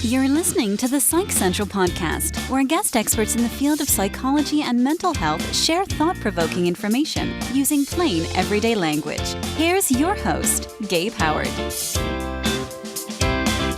You're listening to the Psych Central podcast, where guest experts in the field of psychology and mental health share thought-provoking information using plain, everyday language. Here's your host, Gabe Howard.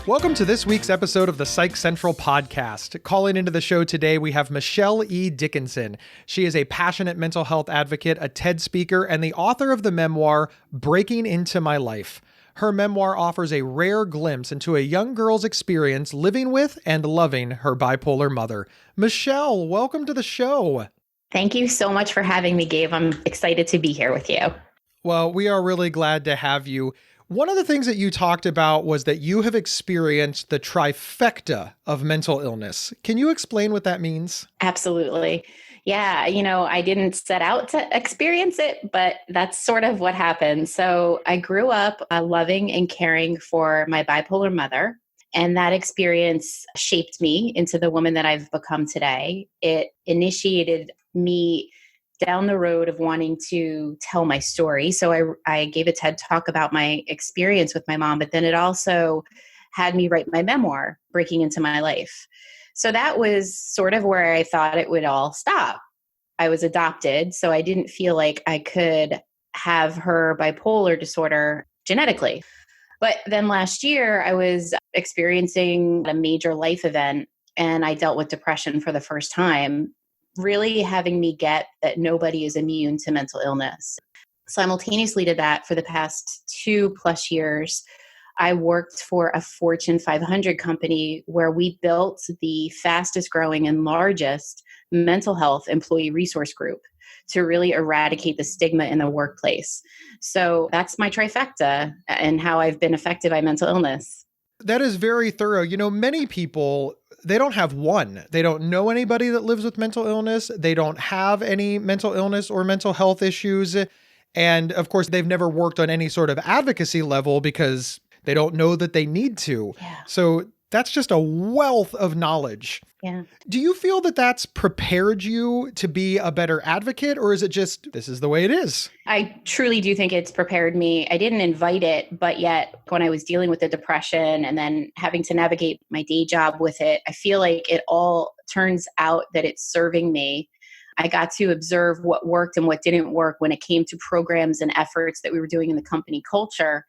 Welcome to this week's episode of the Psych Central podcast. Calling into the show today, we have Michelle E. Dickinson. She is a passionate mental health advocate, a TED speaker, and the author of the memoir, Breaking Into My Life. Her memoir offers a rare glimpse into a young girl's experience living with and loving her bipolar mother. Michelle, welcome to the show. Thank you so much for having me, Gabe. I'm excited to be here with you. Well, we are really glad to have you. One of the things that you talked about was that you have experienced the trifecta of mental illness. Can you explain what that means? Absolutely. Yeah, I didn't set out to experience it, but that's sort of what happened. So I grew up loving and caring for my bipolar mother, and that experience shaped me into the woman that I've become today. It initiated me down the road of wanting to tell my story. So I gave a TED talk about my experience with my mom, but then it also had me write my memoir, Breaking Into My Life. So that was sort of where I thought it would all stop. I was adopted, so I didn't feel like I could have her bipolar disorder genetically. But then last year, I was experiencing a major life event, and I dealt with depression for the first time, really having me get that nobody is immune to mental illness. Simultaneously to that, for the past 2+ years, I worked for a Fortune 500 company where we built the fastest growing and largest mental health employee resource group to really eradicate the stigma in the workplace. So that's my trifecta and how I've been affected by mental illness. That is very thorough. Many people, they don't have one. They don't know anybody that lives with mental illness. They don't have any mental illness or mental health issues. And of course, they've never worked on any sort of advocacy level because they don't know that they need to. Yeah. So that's just a wealth of knowledge. Yeah. Do you feel that that's prepared you to be a better advocate, or is it just, this is the way it is? I truly do think it's prepared me. I didn't invite it, but yet when I was dealing with the depression and then having to navigate my day job with it, I feel like it all turns out that it's serving me. I got to observe what worked and what didn't work when it came to programs and efforts that we were doing in the company culture.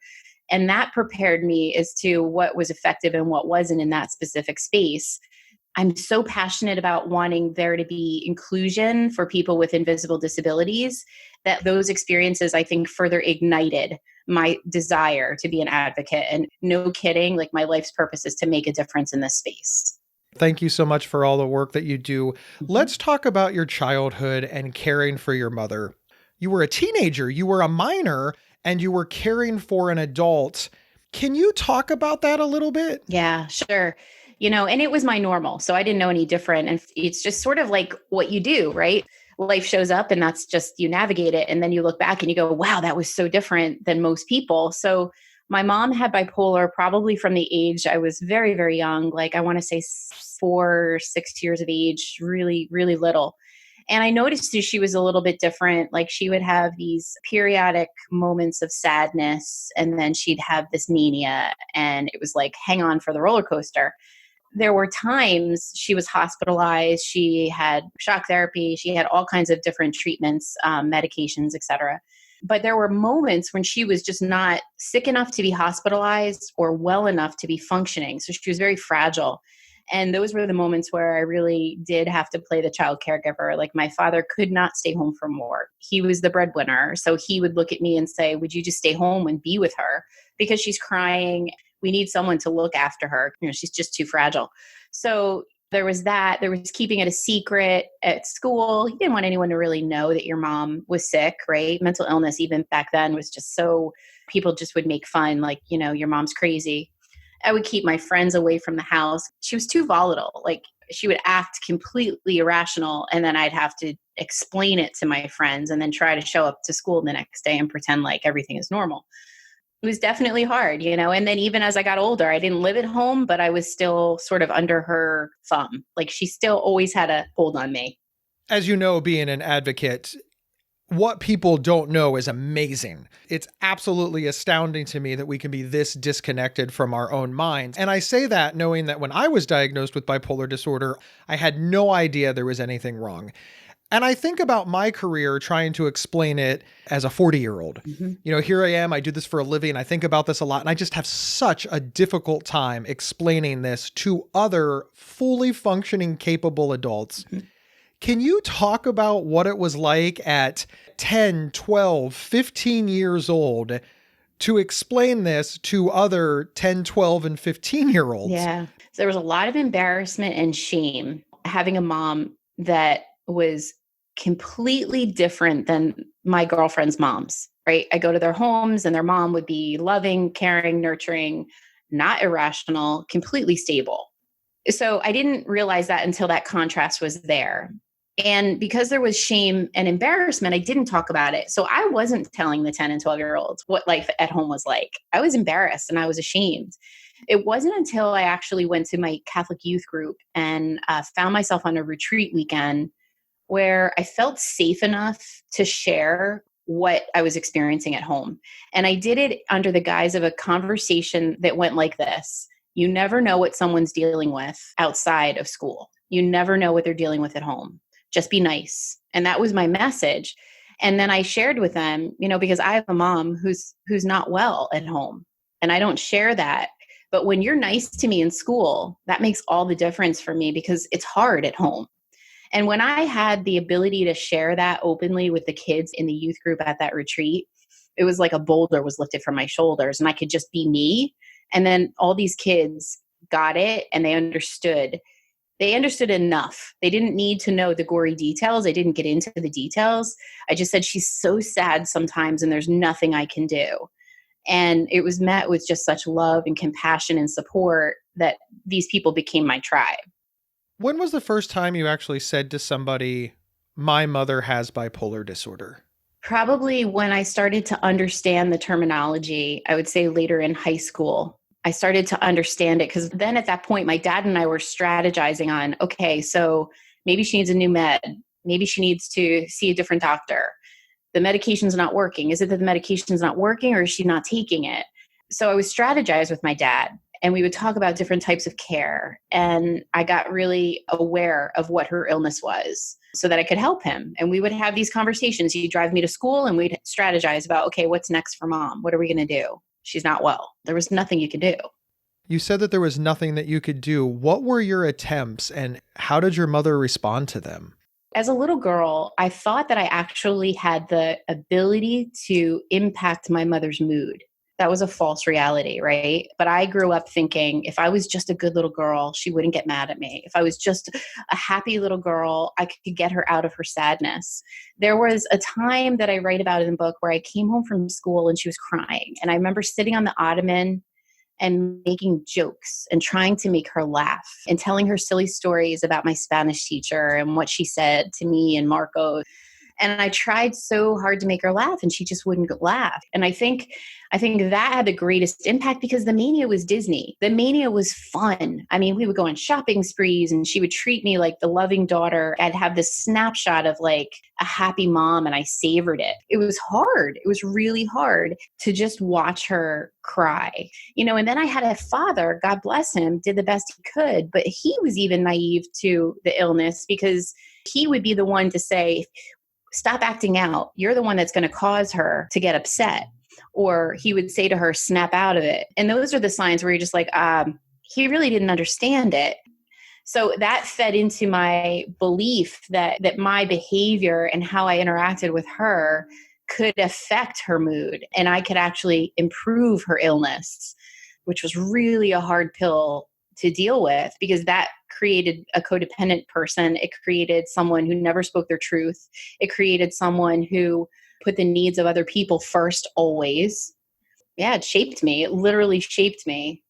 And that prepared me as to what was effective and what wasn't in that specific space. I'm so passionate about wanting there to be inclusion for people with invisible disabilities that those experiences, I think, further ignited my desire to be an advocate. And no kidding, like my life's purpose is to make a difference in this space. Thank you so much for all the work that you do. Let's talk about your childhood and caring for your mother. You were a teenager, you were a minor, and you were caring for an adult. Can you talk about that a little bit? Yeah, sure. And it was my normal, so I didn't know any different. And it's just sort of like what you do, right? Life shows up and that's just, you navigate it. And then you look back and you go, wow, that was so different than most people. So my mom had bipolar probably from the age I was very, very young. Like I want to say 4, 6 years of age, really, really little. And I noticed that she was a little bit different. Like she would have these periodic moments of sadness, and then she'd have this mania, and it was like, hang on for the roller coaster. There were times she was hospitalized. She had shock therapy. She had all kinds of different treatments, medications, etc. But there were moments when she was just not sick enough to be hospitalized or well enough to be functioning. So she was very fragile. And those were the moments where I really did have to play the child caregiver. Like my father could not stay home from work. He was the breadwinner. So he would look at me and say, would you just stay home and be with her? Because she's crying. We need someone to look after her. She's just too fragile. So there was that. There was keeping it a secret at school. You didn't want anyone to really know that your mom was sick, right? Mental illness, even back then, was just so, people just would make fun, like, your mom's crazy. I would keep my friends away from the house. She was too volatile. Like she would act completely irrational. And then I'd have to explain it to my friends and then try to show up to school the next day and pretend like everything is normal. It was definitely hard, and then even as I got older, I didn't live at home, but I was still sort of under her thumb. Like she still always had a hold on me. As you know, being an advocate, What people don't know is amazing. It's absolutely astounding to me that we can be this disconnected from our own minds. And I say that knowing that when I was diagnosed with bipolar disorder, I had no idea there was anything wrong. And I think about my career trying to explain it as a 40-year-old. Here I am, I do this for a living. I think about this a lot, and I just have such a difficult time explaining this to other fully functioning, capable adults. Can you talk about what it was like at 10, 12, 15 years old to explain this to other 10, 12, and 15-year-olds? Yeah. So there was a lot of embarrassment and shame having a mom that was completely different than my girlfriend's moms, right? I go to their homes and their mom would be loving, caring, nurturing, not irrational, completely stable. So I didn't realize that until that contrast was there. And because there was shame and embarrassment, I didn't talk about it. So I wasn't telling the 10 and 12-year-olds what life at home was like. I was embarrassed and I was ashamed. It wasn't until I actually went to my Catholic youth group and found myself on a retreat weekend where I felt safe enough to share what I was experiencing at home. And I did it under the guise of a conversation that went like this. You never know what someone's dealing with outside of school. You never know what they're dealing with at home. Just be nice. And that was my message. And then I shared with them, because I have a mom who's not well at home, and I don't share that. But when you're nice to me in school, that makes all the difference for me because it's hard at home. And when I had the ability to share that openly with the kids in the youth group at that retreat, it was like a boulder was lifted from my shoulders and I could just be me. And then all these kids got it and they understood. They understood enough. They didn't need to know the gory details. I didn't get into the details. I just said, she's so sad sometimes and there's nothing I can do. And it was met with just such love and compassion and support that these people became my tribe. When was the first time you actually said to somebody, my mother has bipolar disorder? Probably when I started to understand the terminology, I would say later in high school. I started to understand it because then at that point, my dad and I were strategizing on, okay, so maybe she needs a new med. Maybe she needs to see a different doctor. The medication's not working. Is it that the medication's not working or is she not taking it? So I would strategize with my dad and we would talk about different types of care. And I got really aware of what her illness was so that I could help him. And we would have these conversations. He'd drive me to school and we'd strategize about, okay, what's next for mom? What are we going to do? She's not well. There was nothing you could do. You said that there was nothing that you could do. What were your attempts and how did your mother respond to them? As a little girl, I thought that I actually had the ability to impact my mother's mood. That was a false reality, right? But I grew up thinking if I was just a good little girl, she wouldn't get mad at me. If I was just a happy little girl, I could get her out of her sadness. There was a time that I write about in the book where I came home from school and she was crying. And I remember sitting on the ottoman and making jokes and trying to make her laugh and telling her silly stories about my Spanish teacher and what she said to me and Marco. And I tried so hard to make her laugh and she just wouldn't laugh. And I think that had the greatest impact because the mania was Disney. The mania was fun. I mean, we would go on shopping sprees and she would treat me like the loving daughter. I'd have this snapshot of like a happy mom and I savored it. It was hard. It was really hard to just watch her cry, and then I had a father, God bless him, did the best he could, but he was even naive to the illness because he would be the one to say, stop acting out. You're the one that's going to cause her to get upset. Or he would say to her, snap out of it. And those are the signs where you're just like, he really didn't understand it. So that fed into my belief that my behavior and how I interacted with her could affect her mood and I could actually improve her illness, which was really a hard pill to deal with because that created a codependent person. It created someone who never spoke their truth. It created someone who put the needs of other people first always. Yeah, it shaped me. It literally shaped me.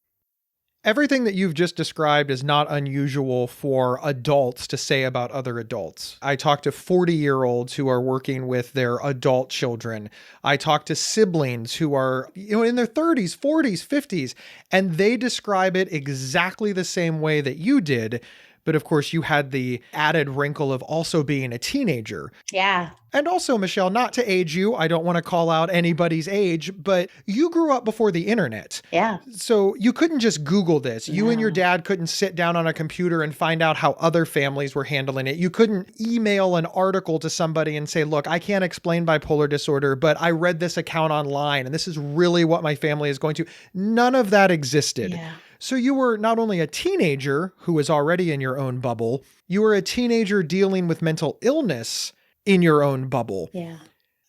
Everything that you've just described is not unusual for adults to say about other adults. I talk to 40-year-olds who are working with their adult children. I talk to siblings who are, in their 30s, 40s, 50s, and they describe it exactly the same way that you did But of course, you had the added wrinkle of also being a teenager. Yeah. And also, Michelle, not to age you, I don't want to call out anybody's age, but you grew up before the internet. Yeah. So you couldn't just Google this. You and your No. dad couldn't sit down on a computer and find out how other families were handling it. You couldn't email an article to somebody and say, look, I can't explain bipolar disorder, but I read this account online and this is really what my family is going to. None of that existed. Yeah. So you were not only a teenager who was already in your own bubble, you were a teenager dealing with mental illness in your own bubble. Yeah.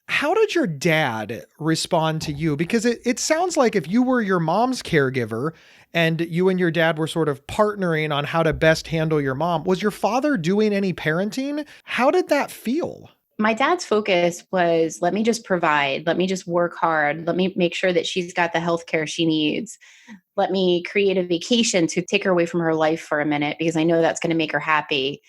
How did your dad respond to you? Because it sounds like if you were your mom's caregiver and you and your dad were sort of partnering on how to best handle your mom, was your father doing any parenting? How did that feel? My dad's focus was, let me just provide, let me just work hard, let me make sure that she's got the healthcare she needs. Let me create a vacation to take her away from her life for a minute because I know that's going to make her happy.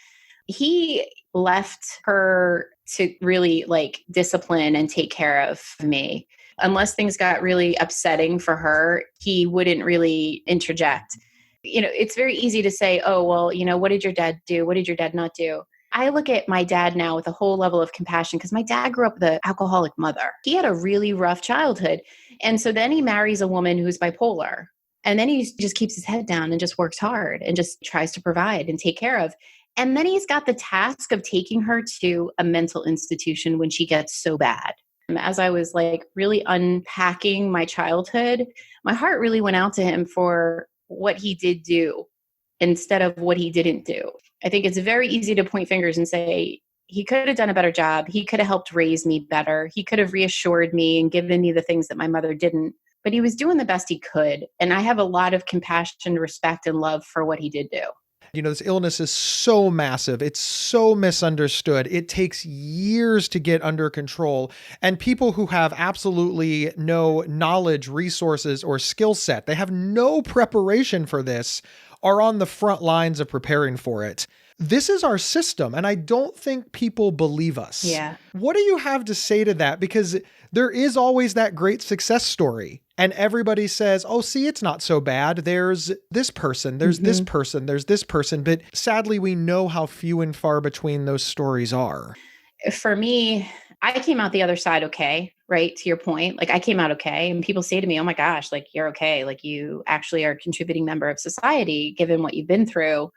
He left her to really discipline and take care of me. Unless things got really upsetting for her, he wouldn't really interject. It's very easy to say, oh, well, what did your dad do? What did your dad not do? I look at my dad now with a whole level of compassion because my dad grew up with an alcoholic mother. He had a really rough childhood. And so then he marries a woman who's bipolar. And then he just keeps his head down and just works hard and just tries to provide and take care of. And then he's got the task of taking her to a mental institution when she gets so bad. As I was really unpacking my childhood, my heart really went out to him for what he did do instead of what he didn't do. I think it's very easy to point fingers and say, he could have done a better job. He could have helped raise me better. He could have reassured me and given me the things that my mother didn't. But he was doing the best he could. And I have a lot of compassion, respect, and love for what he did do. This illness is so massive. It's so misunderstood. It takes years to get under control. And people who have absolutely no knowledge, resources, or skill set, they have no preparation for this, are on the front lines of preparing for it. This is our system, and I don't think people believe us. Yeah. What do you have to say to that? Because there is always that great success story. And everybody says, oh, see, it's not so bad. There's this person, there's this person, there's this person. But sadly, we know how few and far between those stories are. For me, I came out the other side okay, right? To your point, I came out okay. And people say to me, oh my gosh, you're okay. You actually are a contributing member of society, given what you've been through.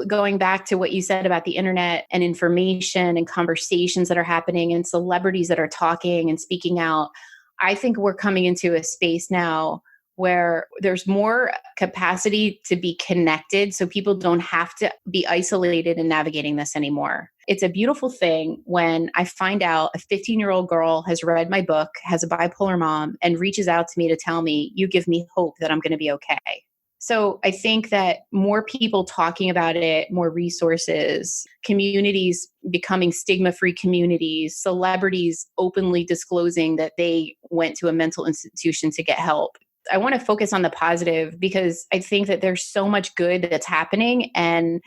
Going back to what you said about the internet and information and conversations that are happening and celebrities that are talking and speaking out, I think we're coming into a space now where there's more capacity to be connected so people don't have to be isolated in navigating this anymore. It's a beautiful thing when I find out a 15-year-old girl has read my book, has a bipolar mom, and reaches out to me to tell me, you give me hope that I'm going to be okay. So I think that more people talking about it, more resources, communities becoming stigma-free communities, celebrities openly disclosing that they went to a mental institution to get help. I want to focus on the positive because I think that there's so much good that's happening and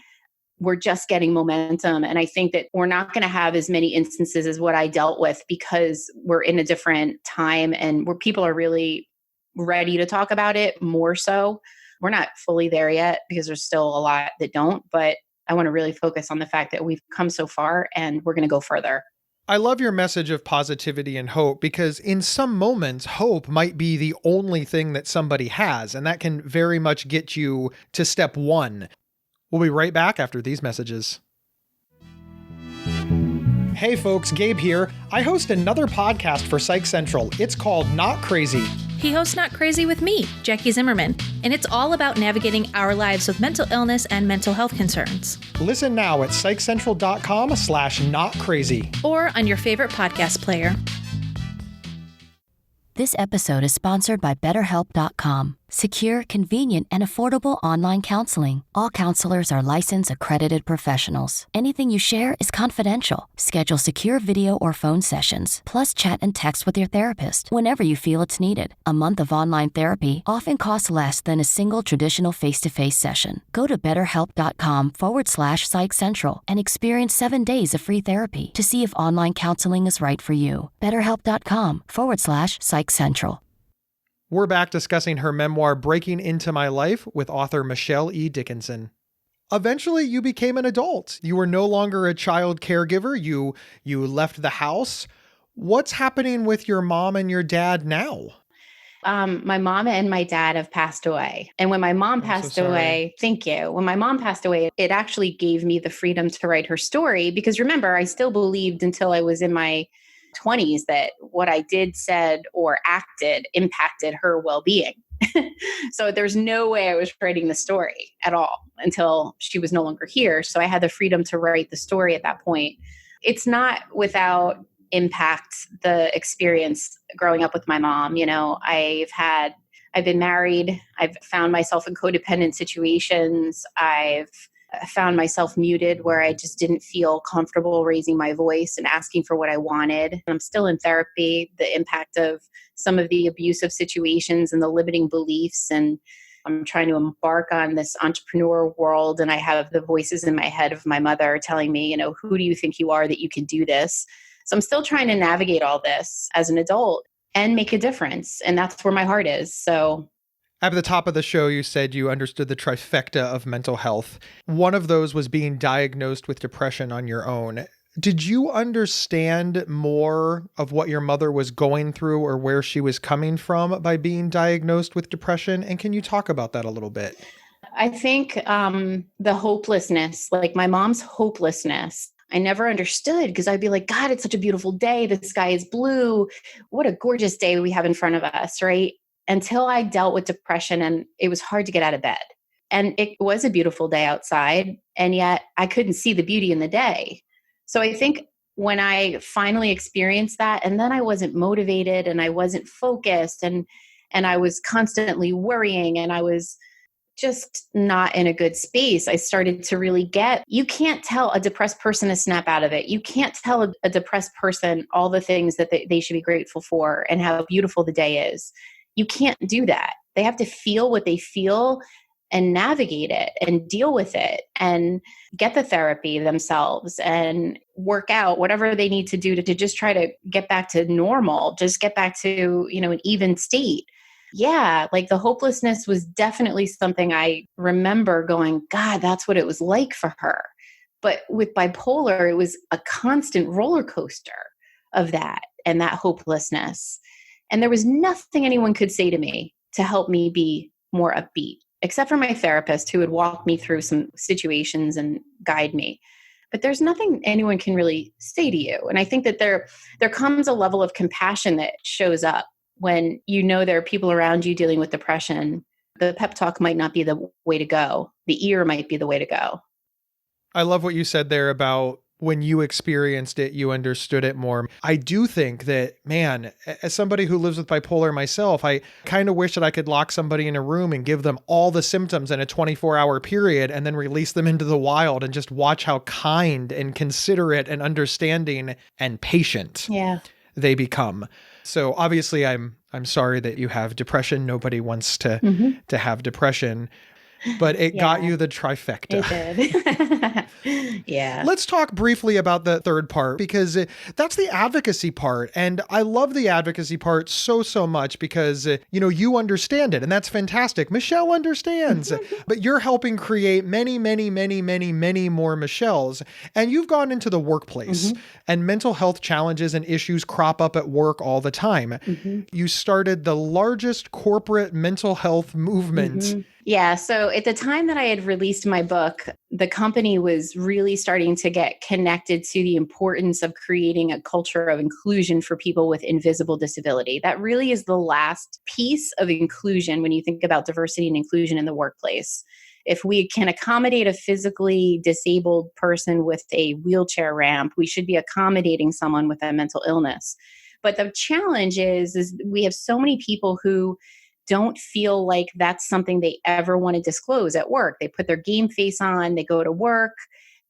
we're just getting momentum. And I think that we're not going to have as many instances as what I dealt with because we're in a different time and where people are really ready to talk about it more so. We're not fully there yet because there's still a lot that don't, but I want to really focus on the fact that we've come so far and we're going to go further. I love your message of positivity and hope because in some moments, hope might be the only thing that somebody has, and that can very much get you to step one. We'll be right back after these messages. Hey folks, Gabe here. I host another podcast for Psych Central. It's called Not Crazy. He hosts Not Crazy with me, Jackie Zimmerman, and it's all about navigating our lives with mental illness and mental health concerns. Listen now at psychcentral.com/notcrazy. Or on your favorite podcast player. This episode is sponsored by BetterHelp.com. Secure, convenient, and affordable online counseling. All counselors are licensed, accredited professionals. Anything you share is confidential. Schedule secure video or phone sessions, plus chat and text with your therapist whenever you feel it's needed. A month of online therapy often costs less than a single traditional face-to-face session. Go to BetterHelp.com/PsychCentral and experience 7 days of free therapy to see if online counseling is right for you. BetterHelp.com/PsychCentral. We're back discussing her memoir, Breaking Into My Life, with author Michelle E. Dickinson. Eventually you became an adult. You were no longer a child caregiver. You left the house. What's happening with your mom and your dad now? My mom and my dad have passed away. And when my mom I'm so passed sorry. away, thank you. When my mom passed away, it actually gave me the freedom to write her story because remember, I still believed until I was in my 20s that what I did, said, or acted impacted her well-being. So there's no way I was writing the story at all until she was no longer here. So I had the freedom to write the story at that point. It's not without impact the experience growing up with my mom. You know, I've been married. I've found myself in codependent situations. I've found myself muted where I just didn't feel comfortable raising my voice and asking for what I wanted. I'm still in therapy, the impact of some of the abusive situations and the limiting beliefs. And I'm trying to embark on this entrepreneur world. And I have the voices in my head of my mother telling me, you know, who do you think you are that you can do this? So I'm still trying to navigate all this as an adult and make a difference. And that's where my heart is. So at the top of the show, you said you understood the trifecta of mental health. One of those was being diagnosed with depression on your own. Did you understand more of what your mother was going through or where she was coming from by being diagnosed with depression? And can you talk about that a little bit? I think the hopelessness, like my mom's hopelessness, I never understood because I'd be like, God, it's such a beautiful day. The sky is blue. What a gorgeous day we have in front of us, right? Until I dealt with depression and it was hard to get out of bed. And it was a beautiful day outside. And yet I couldn't see the beauty in the day. So I think when I finally experienced that, and then I wasn't motivated and I wasn't focused and I was constantly worrying and I was just not in a good space. I started to really get, you can't tell a depressed person to snap out of it. You can't tell a depressed person all the things that they should be grateful for and how beautiful the day is. You can't do that. They have to feel what they feel and navigate it and deal with it and get the therapy themselves and work out whatever they need to do to just try to get back to normal, just get back to, you know, an even state. Yeah, like the hopelessness was definitely something I remember going, God, that's what it was like for her. But with bipolar, it was a constant roller coaster of that and that hopelessness. And there was nothing anyone could say to me to help me be more upbeat, except for my therapist who would walk me through some situations and guide me. But there's nothing anyone can really say to you. And I think that there comes a level of compassion that shows up when you know there are people around you dealing with depression. The pep talk might not be the way to go. The ear might be the way to go. I love what you said there about when you experienced it, you understood it more. I do think that, man, as somebody who lives with bipolar myself, I kind of wish that I could lock somebody in a room and give them all the symptoms in a 24-hour period and then release them into the wild and just watch how kind and considerate and understanding and patient they become. So obviously I'm sorry that you have depression. Nobody wants to have depression. But it got you the trifecta. It did. Yeah. Let's talk briefly about the third part, because that's the advocacy part. And I love the advocacy part so much because, you understand it, and that's fantastic. Michelle understands, but you're helping create many more Michelles. And you've gone into the workplace and mental health challenges and issues crop up at work all the time. You started the largest corporate mental health movement. Yeah. So at the time that I had released my book, the company was really starting to get connected to the importance of creating a culture of inclusion for people with invisible disability. That really is the last piece of inclusion when you think about diversity and inclusion in the workplace. If we can accommodate a physically disabled person with a wheelchair ramp, we should be accommodating someone with a mental illness. But the challenge is we have so many people who don't feel like that's something they ever want to disclose at work. They put their game face on, they go to work,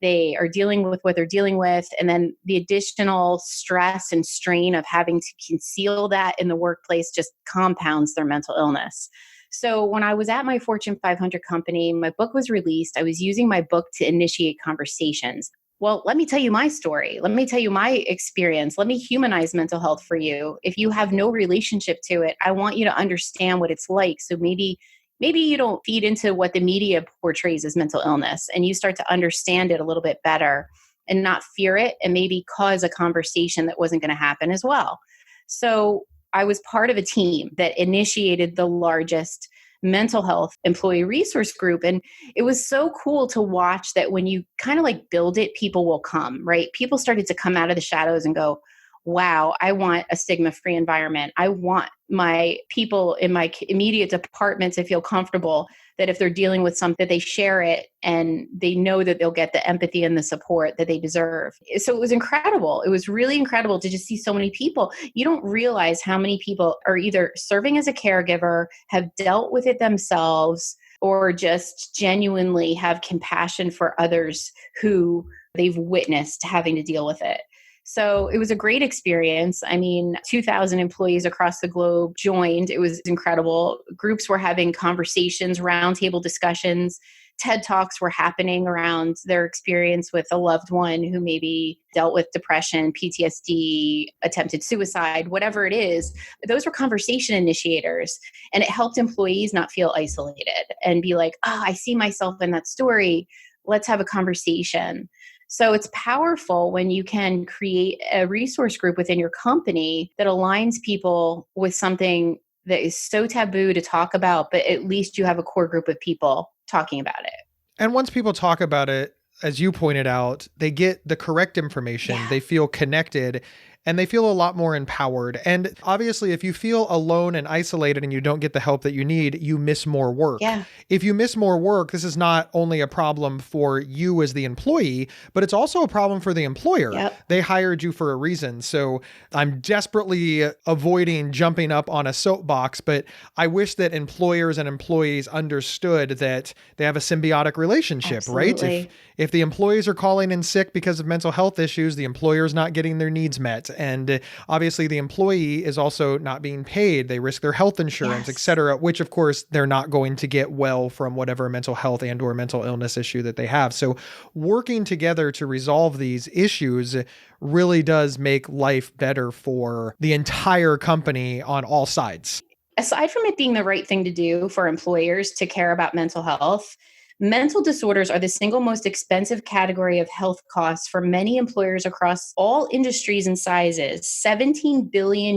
they are dealing with what they're dealing with. And then the additional stress and strain of having to conceal that in the workplace just compounds their mental illness. So when I was at my Fortune 500 company, my book was released. I was using my book to initiate conversations. Well, let me tell you my story. Let me tell you my experience. Let me humanize mental health for you. If you have no relationship to it, I want you to understand what it's like. So maybe maybe you don't feed into what the media portrays as mental illness, and you start to understand it a little bit better and not fear it, and maybe cause a conversation that wasn't going to happen as well. So I was part of a team that initiated the largest mental health employee resource group. And it was so cool to watch that when you kind of like build it, people will come, right? People started to come out of the shadows and go, wow, I want a stigma-free environment. I want my people in my immediate department to feel comfortable that if they're dealing with something, they share it and they know that they'll get the empathy and the support that they deserve. So it was incredible. It was really incredible to just see so many people. You don't realize how many people are either serving as a caregiver, have dealt with it themselves, or just genuinely have compassion for others who they've witnessed having to deal with it. So it was a great experience. I mean, 2,000 employees across the globe joined. It was incredible. Groups were having conversations, roundtable discussions. TED Talks were happening around their experience with a loved one who maybe dealt with depression, PTSD, attempted suicide, whatever it is. Those were conversation initiators. And it helped employees not feel isolated and be like, oh, I see myself in that story. Let's have a conversation. So it's powerful when you can create a resource group within your company that aligns people with something that is so taboo to talk about, but at least you have a core group of people talking about it. And once people talk about it, as you pointed out, they get the correct information, they feel connected, and they feel a lot more empowered. And obviously, if you feel alone and isolated and you don't get the help that you need, you miss more work. Yeah. If you miss more work, this is not only a problem for you as the employee, but it's also a problem for the employer. Yep. They hired you for a reason. So I'm desperately avoiding jumping up on a soapbox, but I wish that employers and employees understood that they have a symbiotic relationship, Absolutely. right? If the employees are calling in sick because of mental health issues, the employer is not getting their needs met. And obviously the employee is also not being paid. They risk their health insurance, et cetera, which of course they're not going to get well from whatever mental health and or mental illness issue that they have. So working together to resolve these issues really does make life better for the entire company on all sides. Aside from it being the right thing to do for employers to care about mental health, mental disorders are the single most expensive category of health costs for many employers across all industries and sizes. $17 billion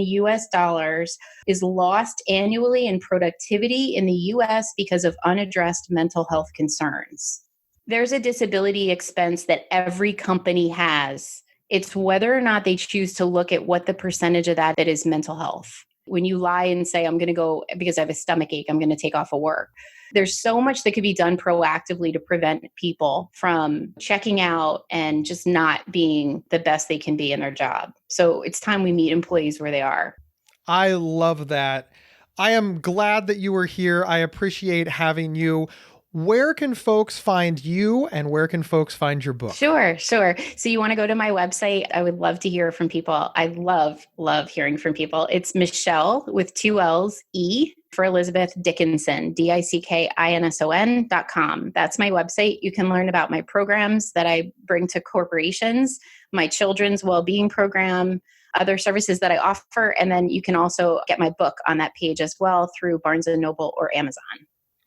is lost annually in productivity in the US because of unaddressed mental health concerns. There's a disability expense that every company has. It's whether or not they choose to look at what the percentage of that is mental health. When you lie and say, I'm going to go because I have a stomach ache, I'm going to take off of work. There's so much that could be done proactively to prevent people from checking out and just not being the best they can be in their job. So it's time we meet employees where they are. I love that. I am glad that you were here. I appreciate having you. Where can folks find you and where can folks find your book? Sure. So you want to go to my website? I would love to hear from people. I love hearing from people. It's Michelle with 2 L's, E for Elizabeth, Dickinson, DICKINSON.com. That's my website. You can learn about my programs that I bring to corporations, my children's well-being program, other services that I offer. And then you can also get my book on that page as well through Barnes & Noble or Amazon.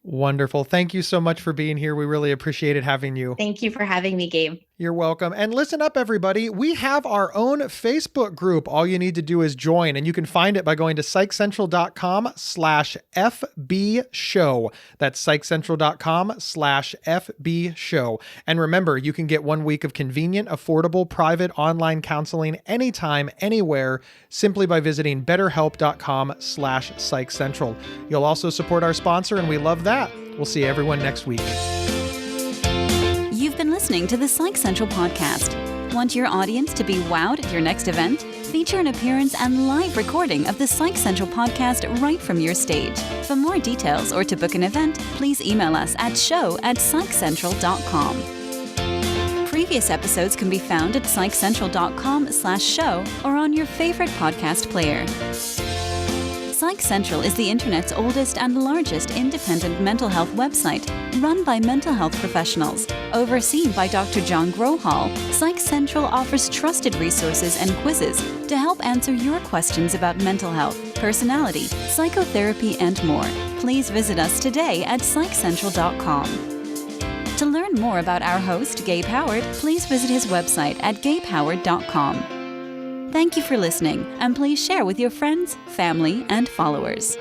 Wonderful. Thank you so much for being here. We really appreciated having you. Thank you for having me, Gabe. You're welcome. And listen up, everybody. We have our own Facebook group. All you need to do is join, and you can find it by going to psychcentral.com/FB show. That's psychcentral.com/FB show. And remember, you can get 1 week of convenient, affordable, private online counseling anytime, anywhere, simply by visiting betterhelp.com/psychcentral. You'll also support our sponsor, and we love that. We'll see everyone next week. You've been listening to the Psych Central podcast. Want your audience to be wowed at your next event? Feature an appearance and live recording of the Psych Central podcast right from your stage. For more details or to book an event, please email us at show@psychcentral.com. Previous episodes can be found at psychcentral.com/show or on your favorite podcast player. Psych Central is the internet's oldest and largest independent mental health website, run by mental health professionals. Overseen by Dr. John Grohall, Psych Central offers trusted resources and quizzes to help answer your questions about mental health, personality, psychotherapy, and more. Please visit us today at psychcentral.com. To learn more about our host, Gabe Howard, please visit his website at gabehoward.com. Thank you for listening, and please share with your friends, family, and followers.